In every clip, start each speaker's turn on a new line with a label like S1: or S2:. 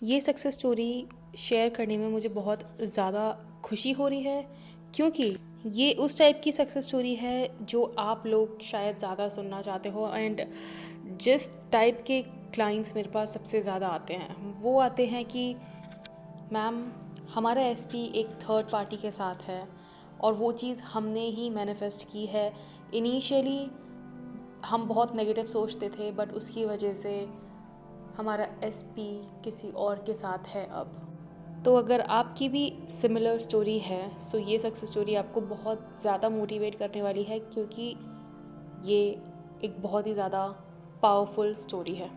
S1: ये success story share करने में मुझे बहुत ज़्यादा खुशी हो रही है, क्योंकि ये उस टाइप की सक्सेस स्टोरी है जो आप लोग शायद ज़्यादा सुनना चाहते हो। एंड जिस टाइप के क्लाइंट्स मेरे पास सबसे ज़्यादा आते हैं वो आते हैं कि मैम, हमारा एसपी एक थर्ड पार्टी के साथ है और वो चीज़ हमने ही मैनिफेस्ट की है। इनिशियली हम बहुत नेगेटिव सोचते थे, बट उसकी वजह से हमारा एसपी किसी और के साथ है अब। तो अगर आपकी भी सिमिलर स्टोरी है सो ये सक्सेस स्टोरी आपको बहुत ज़्यादा मोटिवेट करने वाली है, क्योंकि ये एक बहुत ही ज़्यादा पावरफुल स्टोरी है।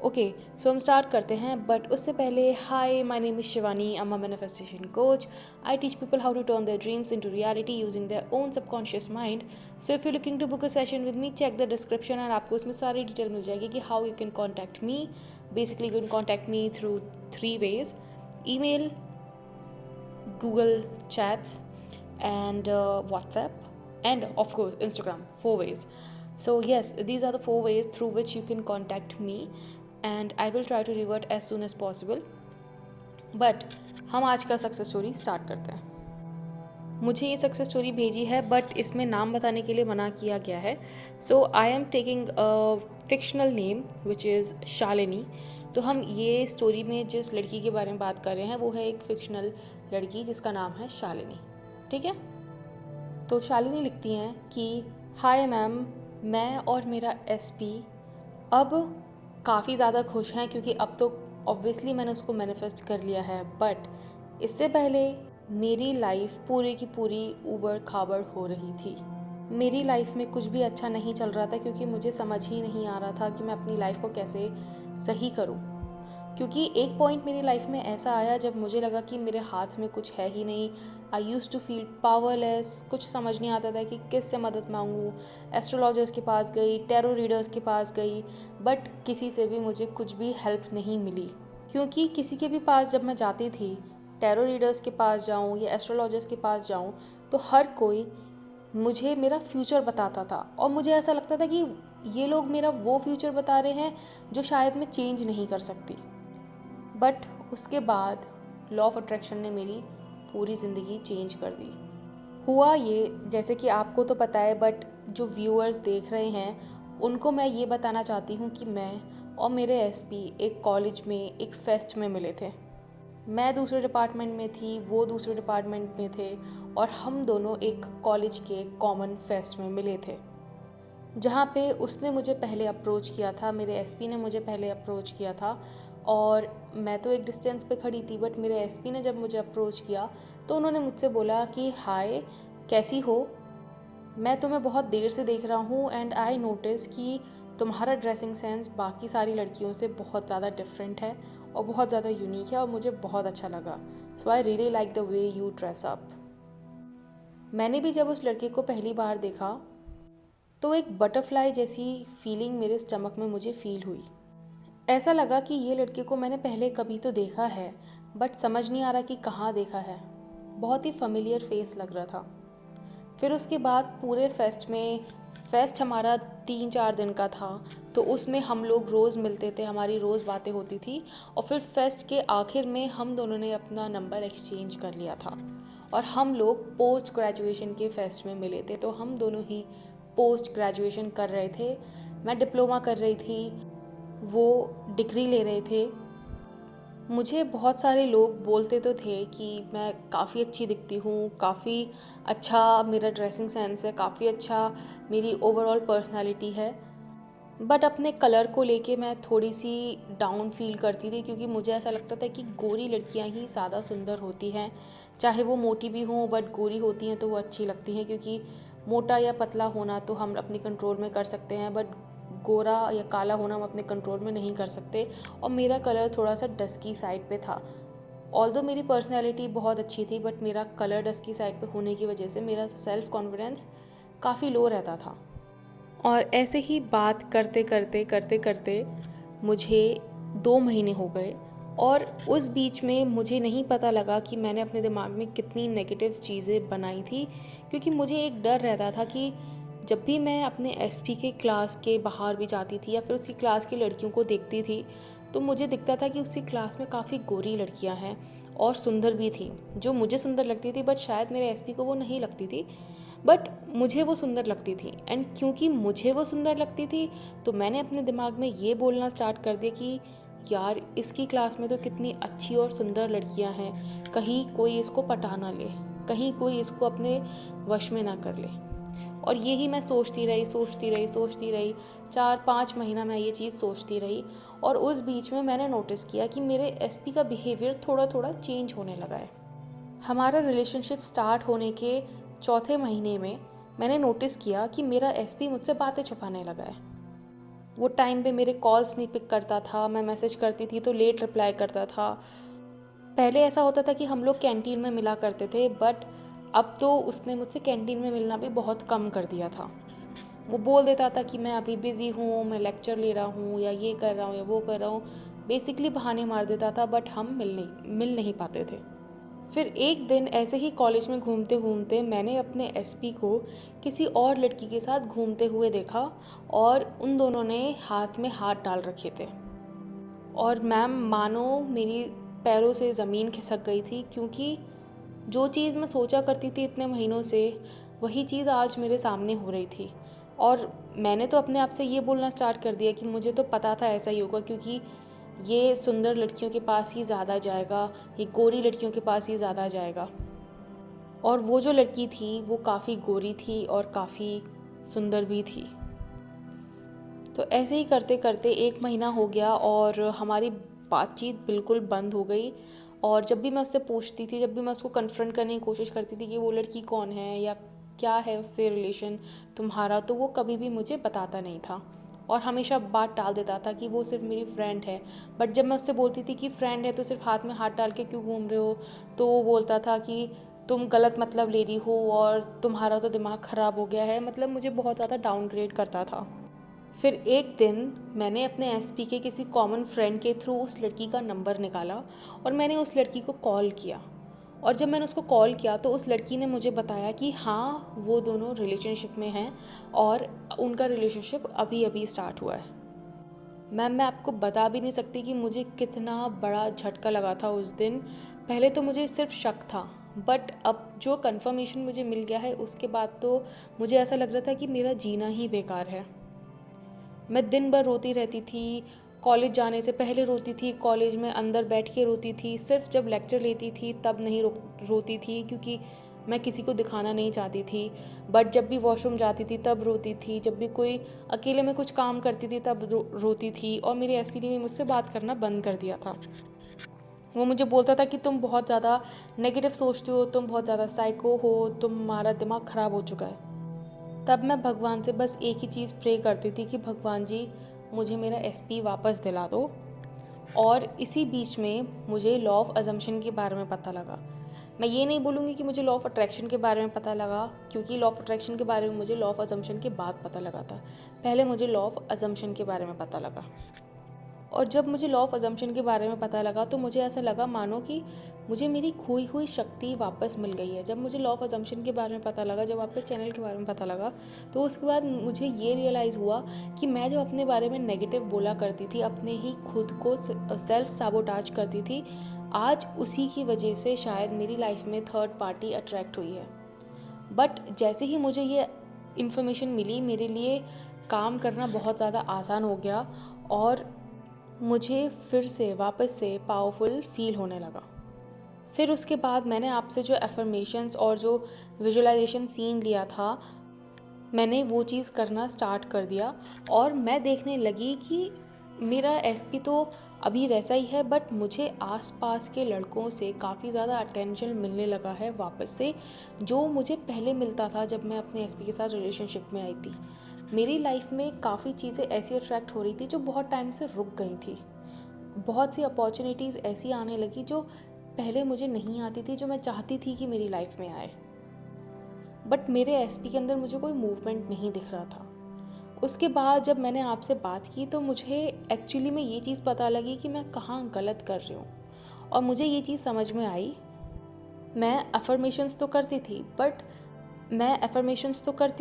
S1: ओके, सो हम स्टार्ट करते हैं, बट उससे पहले hi, my name is Shivani, I am a manifestation coach. I teach people how to turn their dreams into reality using their own subconscious mind. So if you looking to book a session with me, check the description and आपको उसमें सारी detail मिल जाएगी कि how you can contact me. Basically you can contact me through 3 ways: email, Google Chats, and WhatsApp, and of course Instagram. 4 ways. So yes, these are the 4 ways through which you can contact me, and I will try to revert as soon as possible. But हम आज का success story start करते हैं। मुझे ये success story भेजी है, but इसमें नाम बताने के लिए मना किया गया है। So I am taking a fictional name which is Shalini. तो हम ये स्टोरी में जिस लड़की के बारे में बात कर रहे हैं वो है एक फिक्शनल लड़की जिसका नाम है शालिनी। ठीक है। तो शालिनी लिखती हैं कि हाय मैम, मैं और मेरा एसपी अब काफ़ी ज़्यादा खुश हैं, क्योंकि अब तो ऑब्वियसली मैंने उसको मैनिफेस्ट कर लिया है। बट इससे पहले मेरी लाइफ पूरी की पूरी ऊबड़ खाबड़ हो रही थी। मेरी लाइफ में कुछ भी अच्छा नहीं चल रहा था, क्योंकि मुझे समझ ही नहीं आ रहा था कि मैं अपनी लाइफ को कैसे सही करूं। क्योंकि एक पॉइंट मेरी लाइफ में ऐसा आया जब मुझे लगा कि मेरे हाथ में कुछ है ही नहीं। आई यूज़ टू फील पावरलेस। कुछ समझ नहीं आता था कि किस से मदद मांगूँ। एस्ट्रोलॉजर्स के पास गई, टैरो रीडर्स के पास गई, बट किसी से भी मुझे कुछ भी हेल्प नहीं मिली। क्योंकि किसी के भी पास जब मैं जाती थी, टैरो रीडर्स के पास जाऊँ या एस्ट्रोलॉजर्स के पास जाऊँ, तो हर कोई मुझे मेरा फ्यूचर बताता था, और मुझे ऐसा लगता था कि ये लोग मेरा वो फ्यूचर बता रहे हैं जो शायद मैं चेंज नहीं कर सकती। बट उसके बाद लॉ ऑफ अट्रैक्शन ने मेरी पूरी ज़िंदगी चेंज कर दी। हुआ ये, जैसे कि आपको तो पता है, बट जो व्यूअर्स देख रहे हैं उनको मैं ये बताना चाहती हूँ कि मैं और मेरे एसपी एक कॉलेज में एक फेस्ट में मिले थे। मैं दूसरे डिपार्टमेंट में थी, वो दूसरे डिपार्टमेंट में थे, और हम दोनों एक कॉलेज के कॉमन फेस्ट में मिले थे, जहाँ पे उसने मुझे पहले अप्रोच किया था, मेरे एसपी ने मुझे पहले अप्रोच किया था। और मैं तो एक डिस्टेंस पे खड़ी थी, बट मेरे एसपी ने जब मुझे अप्रोच किया तो उन्होंने मुझसे बोला कि हाय, कैसी हो, मैं तुम्हें बहुत देर से देख रहा हूँ, एंड आई नोटिस कि तुम्हारा ड्रेसिंग सेंस बाकी सारी लड़कियों से बहुत ज़्यादा डिफरेंट है और बहुत ज़्यादा यूनिक है, और मुझे बहुत अच्छा लगा। So I really like the way you dress up. मैंने भी जब उस लड़के को पहली बार देखा तो एक बटरफ्लाई जैसी फीलिंग मेरे स्टमक में मुझे फील हुई। ऐसा लगा कि ये लड़के को मैंने पहले कभी तो देखा है, बट समझ नहीं आ रहा कि कहाँ देखा है। बहुत ही familiar फेस लग रहा था। फिर उसके बाद पूरे फेस्ट हमारा 3-4 दिन का था, तो उसमें हम लोग रोज़ मिलते थे, हमारी रोज़ बातें होती थी। और फिर फेस्ट के आखिर में हम दोनों ने अपना नंबर एक्सचेंज कर लिया था, और हम लोग पोस्ट ग्रेजुएशन के फेस्ट में मिले थे। तो हम दोनों ही पोस्ट ग्रेजुएशन कर रहे थे। मैं डिप्लोमा कर रही थी, वो डिग्री ले रहे थे। मुझे बहुत सारे लोग बोलते तो थे कि मैं काफ़ी अच्छी दिखती हूँ, काफ़ी अच्छा मेरा ड्रेसिंग सेंस है, काफ़ी अच्छा मेरी ओवरऑल पर्सनालिटी है। बट अपने कलर को लेके मैं थोड़ी सी डाउन फील करती थी, क्योंकि मुझे ऐसा लगता था कि गोरी लड़कियाँ ही ज़्यादा सुंदर होती हैं। चाहे वो मोटी भी हों, बट गोरी होती हैं तो वो अच्छी लगती हैं, क्योंकि मोटा या पतला होना तो हम अपने कंट्रोल में कर सकते हैं, बट गोरा या काला होना हम अपने कंट्रोल में नहीं कर सकते। और मेरा कलर थोड़ा सा डस्की साइड पे था। ऑल्दो मेरी पर्सनैलिटी बहुत अच्छी थी, बट मेरा कलर डस्की साइड पे होने की वजह से मेरा सेल्फ़ कॉन्फिडेंस काफ़ी लो रहता था। और ऐसे ही बात करते करते करते करते मुझे 2 महीने हो गए, और उस बीच में मुझे नहीं पता लगा कि मैंने अपने दिमाग में कितनी नेगेटिव चीज़ें बनाई थी। क्योंकि मुझे एक डर रहता था कि जब भी मैं अपने एसपी के क्लास के बाहर भी जाती थी या फिर उसकी क्लास की लड़कियों को देखती थी, तो मुझे दिखता था कि उसकी क्लास में काफ़ी गोरी लड़कियां हैं और सुंदर भी थी, जो मुझे सुंदर लगती थी, बट शायद मेरे एसपी को वो नहीं लगती थी, बट मुझे वो सुंदर लगती थी। एंड क्योंकि मुझे वो सुंदर लगती थी तो मैंने अपने दिमाग में ये बोलना स्टार्ट कर दिया कि यार इसकी क्लास में तो कितनी अच्छी और सुंदर लड़कियां हैं, कहीं कोई इसको पटा ना ले, कहीं कोई इसको अपने वश में ना कर ले। और यही मैं सोचती रही 4-5 महीना मैं ये चीज़ सोचती रही। और उस बीच में मैंने नोटिस किया कि मेरे एसपी का बिहेवियर थोड़ा थोड़ा चेंज होने लगा है। हमारा रिलेशनशिप स्टार्ट होने के चौथे महीने में मैंने नोटिस किया कि मेरा एसपी मुझसे बातें छुपाने लगा है। वो टाइम पे मेरे कॉल्स नहीं पिक करता था, मैं मैसेज करती थी तो लेट रिप्लाई करता था। पहले ऐसा होता था कि हम लोग कैंटीन में मिला करते थे, बट अब तो उसने मुझसे कैंटीन में मिलना भी बहुत कम कर दिया था। वो बोल देता था कि मैं अभी बिज़ी हूँ, मैं लेक्चर ले रहा हूँ, या ये कर रहा हूँ या वो कर रहा हूँ। बेसिकली बहाने मार देता था, बट हम मिल नहीं पाते थे। फिर एक दिन ऐसे ही कॉलेज में घूमते घूमते मैंने अपने एसपी को किसी और लड़की के साथ घूमते हुए देखा, और उन दोनों ने हाथ में हाथ डाल रखे थे। और मैम मानो मेरी पैरों से ज़मीन खिसक गई थी, क्योंकि जो चीज़ मैं सोचा करती थी इतने महीनों से, वही चीज़ आज मेरे सामने हो रही थी। और मैंने तो अपने आप से ये बोलना स्टार्ट कर दिया कि मुझे तो पता था ऐसा ही होगा, क्योंकि ये सुंदर लड़कियों के पास ही ज़्यादा जाएगा, ये गोरी लड़कियों के पास ही ज़्यादा जाएगा। और वो जो लड़की थी वो काफ़ी गोरी थी और काफ़ी सुंदर भी थी। तो ऐसे ही करते करते 1 महीना हो गया और हमारी बातचीत बिल्कुल बंद हो गई। और जब भी मैं उससे पूछती थी, जब भी मैं उसको कन्फ्रंट करने की कोशिश करती थी कि वो लड़की कौन है या क्या है उससे रिलेशन तुम्हारा, तो वो कभी भी मुझे बताता नहीं था और हमेशा बात टाल देता था कि वो सिर्फ मेरी फ्रेंड है। बट जब मैं उससे बोलती थी कि फ्रेंड है तो सिर्फ हाथ में हाथ डाल के क्यों घूम रहे हो, तो वो बोलता था कि तुम गलत मतलब ले रही हो और तुम्हारा तो दिमाग ख़राब हो गया है। मतलब मुझे बहुत ज़्यादा डाउनग्रेड करता था। फिर एक दिन मैंने अपने एसपी के किसी कॉमन फ्रेंड के थ्रू उस लड़की का नंबर निकाला और मैंने उस लड़की को कॉल किया। और जब मैंने उसको कॉल किया तो उस लड़की ने मुझे बताया कि हाँ, वो दोनों रिलेशनशिप में हैं और उनका रिलेशनशिप अभी अभी स्टार्ट हुआ है। मैम मैं आपको बता भी नहीं सकती कि मुझे कितना बड़ा झटका लगा था उस दिन। पहले तो मुझे सिर्फ शक था, बट अब जो कंफर्मेशन मुझे मिल गया है उसके बाद तो मुझे ऐसा लग रहा था कि मेरा जीना ही बेकार है। मैं दिन भर रोती रहती थी, कॉलेज जाने से पहले रोती थी, कॉलेज में अंदर बैठ के रोती थी, सिर्फ जब लेक्चर लेती थी तब नहीं रोती थी, क्योंकि मैं किसी को दिखाना नहीं चाहती थी। बट जब भी वॉशरूम जाती थी तब रोती थी, जब भी कोई अकेले में कुछ काम करती थी तब रोती थी। और मेरे एसपी ने भी मुझसे बात करना बंद कर दिया था। वो मुझे बोलता था कि तुम बहुत ज़्यादा नेगेटिव सोचते हो, तुम बहुत ज़्यादा साइको हो, तुम्हारा दिमाग ख़राब हो चुका है। तब मैं भगवान से बस एक ही चीज़ प्रे करती थी कि भगवान जी मुझे मेरा एसपी वापस दिला दो। और इसी बीच में मुझे लॉ ऑफ अजम्पशन के बारे में पता लगा। मैं ये नहीं बोलूँगी कि मुझे लॉ ऑफ अट्रैक्शन के बारे में पता लगा, क्योंकि लॉ ऑफ अट्रैक्शन के बारे में मुझे लॉ ऑफ अजम्पशन के बाद पता लगा था। पहले मुझे लॉ ऑफ अजम्पशन के बारे में पता लगा। और जब मुझे लॉ ऑफ अजम्पशन के बारे में पता लगा तो मुझे ऐसा लगा मानो कि मुझे मेरी खोई हुई शक्ति वापस मिल गई है। जब मुझे लॉ ऑफ अजम्पशन के बारे में पता लगा, जब आपके चैनल के बारे में पता लगा, तो उसके बाद मुझे ये रियलाइज़ हुआ कि मैं जो अपने बारे में नेगेटिव बोला करती थी, अपने ही खुद को सेल्फ साबोटाज करती थी, आज उसी की वजह से शायद मेरी लाइफ में थर्ड पार्टी अट्रैक्ट हुई है। बट जैसे ही मुझे ये इन्फॉर्मेशन मिली, मेरे लिए काम करना बहुत ज़्यादा आसान हो गया और मुझे फिर से वापस से पावरफुल फील होने लगा। फिर उसके बाद मैंने आपसे जो एफर्मेशंस और जो विजुअलाइजेशन सीन लिया था, मैंने वो चीज़ करना स्टार्ट कर दिया और मैं देखने लगी कि मेरा एसपी तो अभी वैसा ही है, बट मुझे आसपास के लड़कों से काफ़ी ज़्यादा अटेंशन मिलने लगा है वापस से, जो मुझे पहले मिलता था जब मैं अपने एसपी के साथ रिलेशनशिप में आई थी। मेरी लाइफ में काफ़ी चीज़ें ऐसी अट्रैक्ट हो रही थी जो बहुत टाइम से रुक गई थी। बहुत सी अपॉर्चुनिटीज़ ऐसी आने लगी जो पहले मुझे नहीं आती थी, जो मैं चाहती थी कि मेरी लाइफ में आए। बट मेरे एसपी के अंदर मुझे कोई मूवमेंट नहीं दिख रहा था। उसके बाद जब मैंने आपसे बात की तो मुझे एक्चुअली में ये चीज़ पता लगी कि मैं कहाँ गलत कर रही हूँ। और मुझे ये चीज़ समझ में आई, मैं अफर्मेशंस तो करती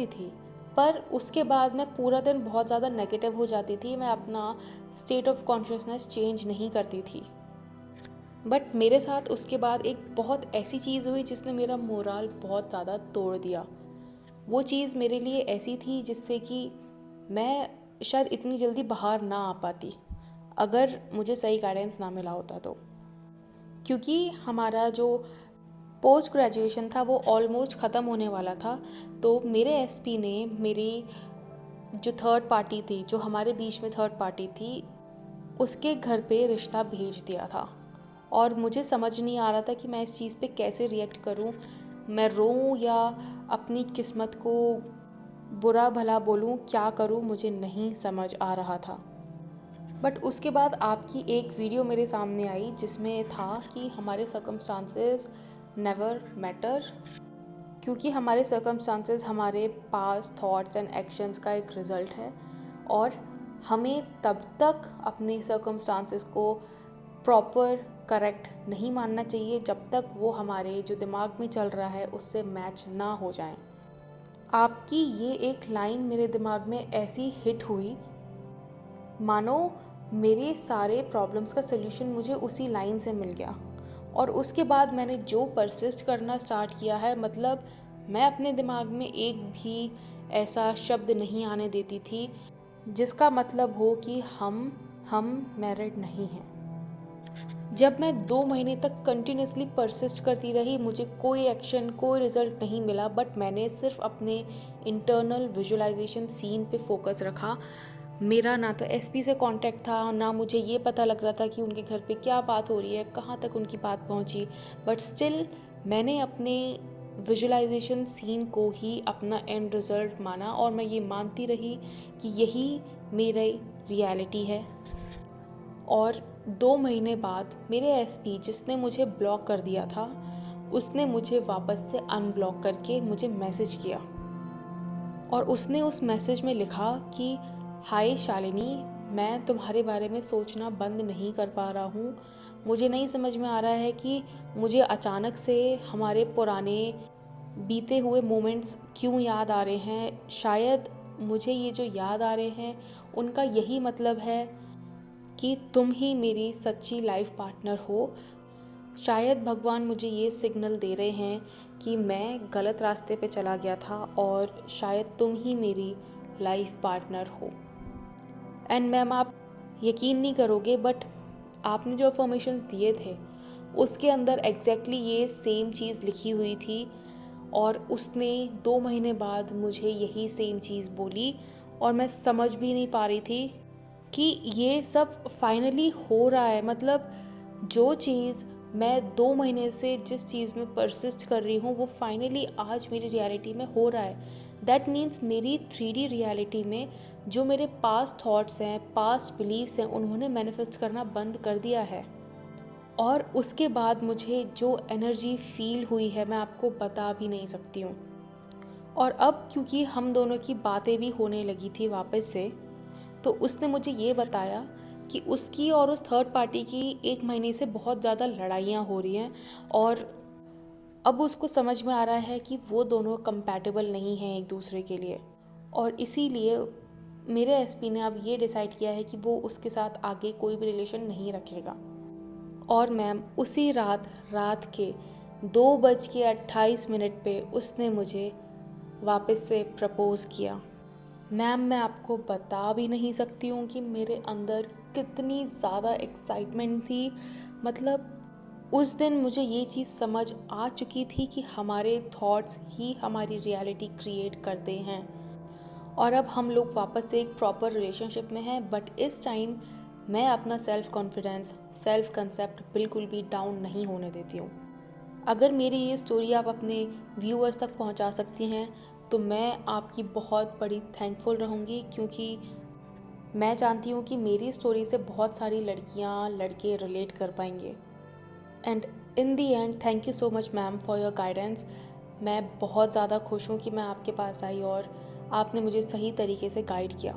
S1: थी, पर उसके बाद मैं पूरा दिन बहुत ज़्यादा नेगेटिव हो जाती थी, मैं अपना स्टेट ऑफ कॉन्शियसनेस चेंज नहीं करती थी। बट मेरे साथ उसके बाद एक बहुत ऐसी चीज़ हुई जिसने मेरा मोराल बहुत ज़्यादा तोड़ दिया। वो चीज़ मेरे लिए ऐसी थी जिससे कि मैं शायद इतनी जल्दी बाहर ना आ पाती अगर मुझे सही गाइडेंस ना मिला होता तो। क्योंकि हमारा जो पोस्ट ग्रेजुएशन था वो ऑलमोस्ट ख़त्म होने वाला था, तो मेरे एसपी ने मेरी जो थर्ड पार्टी थी, जो हमारे बीच में थर्ड पार्टी थी, उसके घर पे रिश्ता भेज दिया था। और मुझे समझ नहीं आ रहा था कि मैं इस चीज़ पे कैसे रिएक्ट करूं, मैं रोऊं या अपनी किस्मत को बुरा भला बोलूं, क्या करूं, मुझे नहीं समझ आ रहा था। बट उसके बाद आपकी एक वीडियो मेरे सामने आई जिसमें था कि हमारे सर्कमस्टांसेस नेवर मैटर, क्योंकि हमारे सर्कमस्टांसेस हमारे पास्ट थॉट्स एंड एक्शंस का एक रिज़ल्ट है, और हमें तब तक अपने सर्कमस्टांसेस को प्रॉपर करेक्ट नहीं मानना चाहिए जब तक वो हमारे जो दिमाग में चल रहा है उससे मैच ना हो जाएं। आपकी ये एक लाइन मेरे दिमाग में ऐसी हिट हुई मानो मेरे सारे प्रॉब्लम्स का सल्यूशन मुझे उसी लाइन से मिल गया। और उसके बाद मैंने जो परसिस्ट करना स्टार्ट किया है, मतलब मैं अपने दिमाग में एक भी ऐसा शब्द नहीं आने देती थी जिसका मतलब हो कि हम मैरिड नहीं हैं। जब मैं 2 महीने तक कंटिन्यूसली परसिस्ट करती रही, मुझे कोई एक्शन, कोई रिज़ल्ट नहीं मिला, बट मैंने सिर्फ अपने इंटरनल विजुअलाइजेशन सीन पे फोकस रखा। मेरा ना तो एसपी से कांटेक्ट था, ना मुझे ये पता लग रहा था कि उनके घर पे क्या बात हो रही है, कहाँ तक उनकी बात पहुँची, बट स्टिल मैंने अपने विजुअलाइजेशन सीन को ही अपना एंड रिज़ल्ट माना, और मैं ये मानती रही कि यही मेरी रियलिटी है। और 2 महीने बाद मेरे एसपी, जिसने मुझे ब्लॉक कर दिया था, उसने मुझे वापस से अनब्लॉक करके मुझे मैसेज किया, और उसने उस मैसेज में लिखा कि हाय शालिनी, मैं तुम्हारे बारे में सोचना बंद नहीं कर पा रहा हूँ। मुझे नहीं समझ में आ रहा है कि मुझे अचानक से हमारे पुराने बीते हुए मोमेंट्स क्यों याद आ रहे हैं। शायद मुझे ये जो याद आ रहे हैं उनका यही मतलब है कि तुम ही मेरी सच्ची लाइफ पार्टनर हो। शायद भगवान मुझे ये सिग्नल दे रहे हैं कि मैं गलत रास्ते पे चला गया था, और शायद तुम ही मेरी लाइफ पार्टनर हो। एंड मैम, आप यकीन नहीं करोगे, बट आपने जो अफर्मेशंस दिए थे उसके अंदर एग्जैक्टली ये सेम चीज़ लिखी हुई थी, और उसने 2 महीने बाद मुझे यही सेम चीज़ बोली, और मैं समझ भी नहीं पा रही थी कि ये सब फाइनली हो रहा है। मतलब जो चीज़ मैं 2 महीने से जिस चीज़ में परसिस्ट कर रही हूँ वो फाइनली आज मेरी रियलिटी में हो रहा है। दैट मीन्स मेरी 3D रियलिटी में जो मेरे पास्ट थॉट्स हैं, पास्ट बिलीव्स हैं, उन्होंने मैनिफेस्ट करना बंद कर दिया है। और उसके बाद मुझे जो एनर्जी फील हुई है मैं आपको बता भी नहीं सकती हूँ। और अब क्योंकि हम दोनों की बातें भी होने लगी थी वापस से, तो उसने मुझे ये बताया कि उसकी और उस थर्ड पार्टी की 1 महीने से बहुत ज़्यादा लड़ाइयाँ हो रही हैं, और अब उसको समझ में आ रहा है कि वो दोनों कंपैटिबल नहीं हैं एक दूसरे के लिए। और इसीलिए मेरे एसपी ने अब ये डिसाइड किया है कि वो उसके साथ आगे कोई भी रिलेशन नहीं रखेगा। और मैम, उसी रात के 2:28 पे उसने मुझे वापस से प्रपोज़ किया। मैम, मैं आपको बता भी नहीं सकती हूँ कि मेरे अंदर कितनी ज़्यादा एक्साइटमेंट थी। मतलब उस दिन मुझे ये चीज़ समझ आ चुकी थी कि हमारे थॉट्स ही हमारी रियलिटी क्रिएट करते हैं, और अब हम लोग वापस से एक प्रॉपर रिलेशनशिप में हैं। बट इस टाइम मैं अपना सेल्फ कॉन्फिडेंस, सेल्फ कंसेप्ट बिल्कुल भी डाउन नहीं होने देती हूँ। अगर मेरी ये स्टोरी आप अपने व्यूअर्स तक पहुँचा सकती हैं तो मैं आपकी बहुत बड़ी थैंकफुल रहूँगी, क्योंकि मैं जानती हूँ कि मेरी स्टोरी से बहुत सारी लड़कियाँ, लड़के रिलेट कर पाएंगे। And in the and, thank you so much ma'am for your guidance. मैं बहुत ज़्यादा खुश हूँ कि मैं आपके पास आई और आपने मुझे सही तरीके से गाइड किया।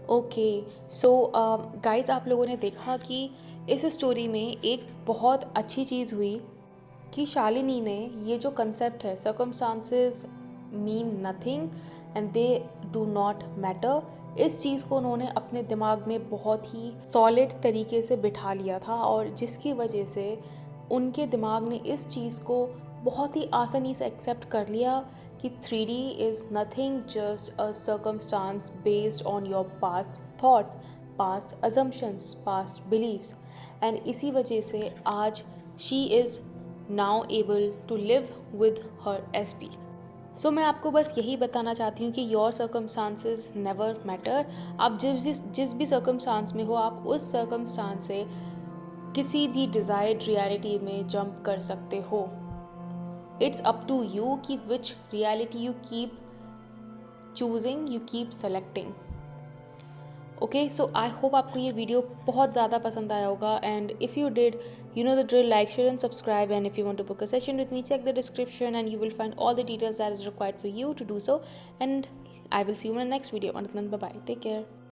S1: ओके, सो गाइज, आप लोगों ने देखा कि इस स्टोरी में एक बहुत अच्छी चीज़ हुई कि शालिनी ने ये जो कंसेप्ट है circumstances mean nothing, and they do not matter. इस चीज़ को उन्होंने अपने दिमाग में बहुत ही सॉलिड तरीके से बिठा लिया था और जिसकी वजह से उनके दिमाग ने इस चीज़ को बहुत ही आसानी से एक्सेप्ट कर लिया कि 3D is nothing just a circumstance based on your past thoughts, past assumptions, past beliefs. And इसी वजह से आज she is now able to live with her SP। So मैं आपको बस यही बताना चाहती हूँ कि योर सर्कमस्टांसेस नेवर मैटर। आप जिस भी सर्कमस्टांस में हो, आप उस सर्कमस्टांस से किसी भी डिज़ायर्ड रियलिटी में जंप कर सकते हो। इट्स अप टू यू कि which reality you keep choosing, you keep selecting. Okay, so I hope आपको ये वीडियो बहुत ज़्यादा पसंद आया होगा and if you did, you know the drill, like, share and subscribe, and if you want to book a session with me, check the description and you will find all the details that is required for you to do so, and I will see you in the next video. Until then, bye bye, take care.